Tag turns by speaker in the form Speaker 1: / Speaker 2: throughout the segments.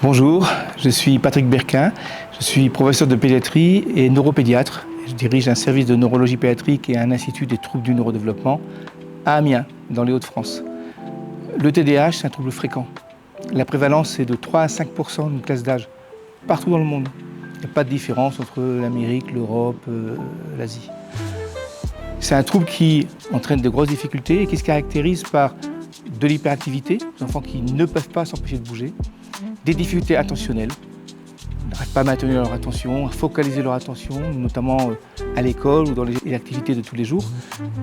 Speaker 1: Bonjour, je suis Patrick Berquin, je suis professeur de pédiatrie et neuropédiatre. Je dirige un service de neurologie pédiatrique et un institut des troubles du neurodéveloppement à Amiens, dans les Hauts-de-France. Le TDAH, c'est un trouble fréquent. La prévalence est de 3 à 5% d'une classe d'âge, partout dans le monde. Il n'y a pas de différence entre l'Amérique, l'Europe, l'Asie. C'est un trouble qui entraîne de grosses difficultés et qui se caractérise par de l'hyperactivité, des enfants qui ne peuvent pas s'empêcher de bouger, des difficultés attentionnelles, ils n'arrivent pas à maintenir leur attention, à focaliser leur attention, notamment à l'école ou dans les activités de tous les jours.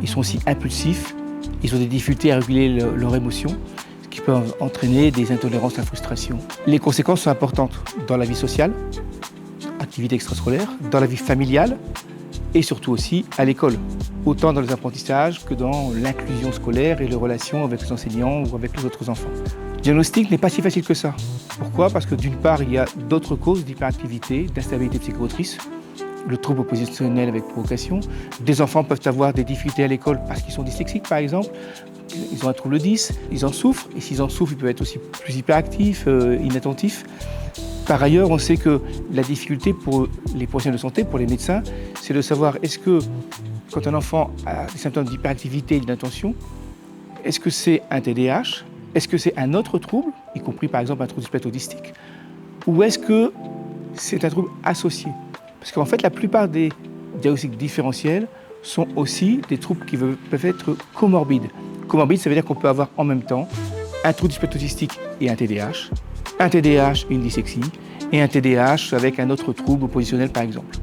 Speaker 1: Ils sont aussi impulsifs, ils ont des difficultés à réguler leurs émotions, ce qui peut entraîner des intolérances à la frustration. Les conséquences sont importantes dans la vie sociale, activités extrascolaires, dans la vie familiale et surtout aussi à l'école, autant dans les apprentissages que dans l'inclusion scolaire et les relations avec les enseignants ou avec les autres enfants. Le diagnostic n'est pas si facile que ça. Pourquoi ? Parce que d'une part, il y a d'autres causes d'hyperactivité, d'instabilité psychomotrice, le trouble oppositionnel avec provocation. Des enfants peuvent avoir des difficultés à l'école parce qu'ils sont dyslexiques, par exemple. Ils ont un trouble 10, ils en souffrent. Et s'ils en souffrent, ils peuvent être aussi plus hyperactifs, inattentifs. Par ailleurs, on sait que la difficulté pour les professionnels de santé, pour les médecins, c'est de savoir est-ce que quand un enfant a des symptômes d'hyperactivité et d'inattention, est-ce que c'est un TDAH ? Est-ce que c'est un autre trouble, y compris par exemple un trouble du spectre autistique, ou est-ce que c'est un trouble associé ? Parce qu'en fait, la plupart des diagnostics différentiels sont aussi des troubles qui peuvent être comorbides. Comorbide, ça veut dire qu'on peut avoir en même temps un trouble du spectre autistique et un TDAH et une dyslexie, et un TDAH avec un autre trouble oppositionnel par exemple.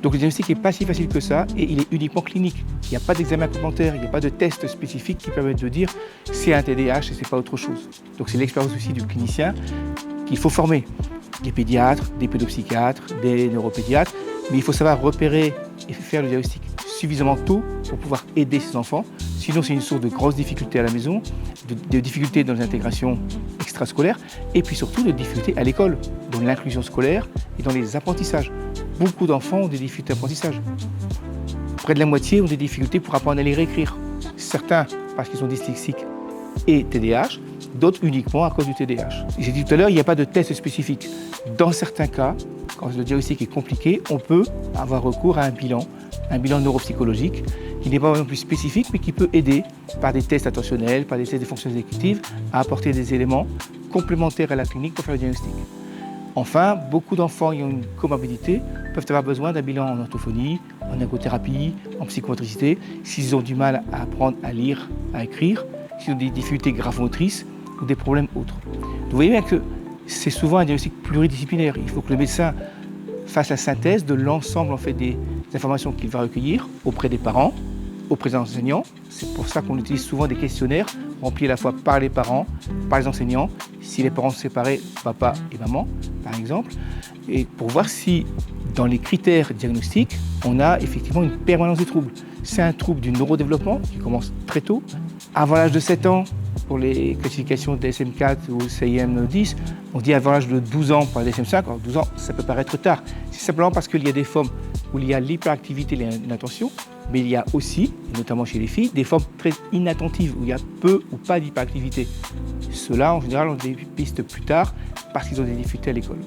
Speaker 1: Donc le diagnostic n'est pas si facile que ça et il est uniquement clinique. Il n'y a pas d'examen complémentaire, il n'y a pas de test spécifique qui permettent de dire c'est un TDAH et c'est pas autre chose. Donc c'est l'expérience aussi du clinicien qu'il faut former. Des pédiatres, des pédopsychiatres, des neuropédiatres, mais il faut savoir repérer et faire le diagnostic suffisamment tôt pour pouvoir aider ces enfants. Sinon c'est une source de grosses difficultés à la maison, de difficultés dans les intégrations extrascolaires et puis surtout de difficultés à l'école, dans l'inclusion scolaire et dans les apprentissages. Beaucoup d'enfants ont des difficultés d'apprentissage. Près de la moitié ont des difficultés pour apprendre à lire et écrire. Certains parce qu'ils sont dyslexiques et TDAH, d'autres uniquement à cause du TDAH. J'ai dit tout à l'heure, il n'y a pas de test spécifique. Dans certains cas, quand le diagnostic est compliqué, on peut avoir recours à un bilan neuropsychologique, qui n'est pas non plus spécifique, mais qui peut aider par des tests attentionnels, par des tests de fonction exécutive, à apporter des éléments complémentaires à la clinique pour faire le diagnostic. Enfin, beaucoup d'enfants ayant une comorbidité peuvent avoir besoin d'un bilan en orthophonie, en ergothérapie, en psychomotricité, s'ils ont du mal à apprendre à lire, à écrire, s'ils ont des difficultés gravomotrices ou des problèmes autres. Vous voyez bien que c'est souvent un diagnostic pluridisciplinaire. Il faut que le médecin fasse la synthèse de l'ensemble des informations qu'il va recueillir auprès des parents, auprès des enseignants. C'est pour ça qu'on utilise souvent des questionnaires remplis à la fois par les parents, par les enseignants, si les parents sont séparés, papa et maman, par exemple, et pour voir si, dans les critères diagnostiques, on a effectivement une permanence des troubles. C'est un trouble du neurodéveloppement qui commence très tôt, avant l'âge de 7 ans, pour les classifications DSM-4 ou CIM-10, on dit avant l'âge de 12 ans pour la DSM-5. Alors 12 ans, ça peut paraître tard. C'est simplement parce qu'il y a des formes où il y a l'hyperactivité et l'inattention, mais il y a aussi, notamment chez les filles, des formes très inattentives, où il y a peu ou pas d'hyperactivité. Ceux-là, en général, on les piste plus tard parce qu'ils ont des difficultés à l'école.